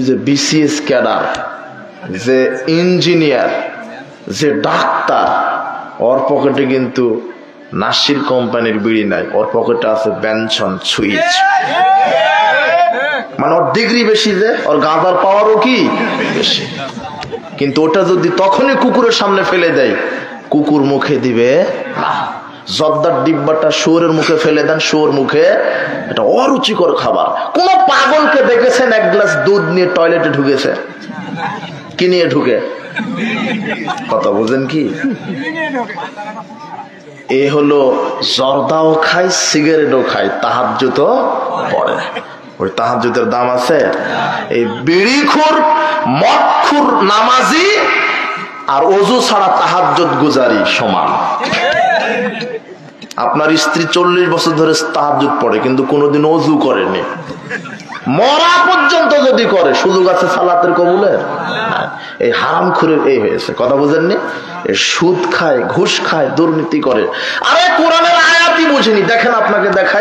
যে BCS cadre, যে engineer, যে ডাক্তার, ওর পকেটে কিন্তু নাসির কোম্পানির বিড়ি নাই, ওর পকেটে আছে বেনসন সুইচ। মানে ওর ডিগ্রি বেশি, যে ওর গাঁদার পাওয়ারও কি বেশি। কিন্তু ওটা যদি তখনই কুকুরের সামনে ফেলে দেয়, কুকুর মুখে দিবে না। জর্দার ডিব্বাটা শুয়োরের মুখে ফেলে দেন, শুয়োর মুখে, এটা অরুচিকর খাবার। কোন পাগলকে দেখেছেন এক গ্লাস দুধ নিয়ে টয়লেটে ঢুকেছে? কি নিয়ে ঢুকে? কথা বুঝেন কি? এ হলো জর্দাও খায়, সিগারেটও খায়, তাহাজ্জুদও পড়ে। ওই তাহাজ্জুদের দাম আছে? এই বিড়িখোর, মদখোর নামাজি আর ওযু ছাড়া তাহাজ্জুদ গুজারি সমান। আপনার স্ত্রী 40 বছর ধরে তাহাজ্জুদ পড়ে কিন্তু কোনোদিন ওযু করেনি, মরা পর্যন্ত যদি করে সুযোগ আছে সালাতের কবুলের? এই হারামখোরের এই হয়েছে। কথা বুঝেননি? এই সুদ খায়, ঘুষ খায়, দুর্নীতি করে। আরে কোরআনের আয়াতই বুঝিনি, দেখেন আপনাকে দেখায়।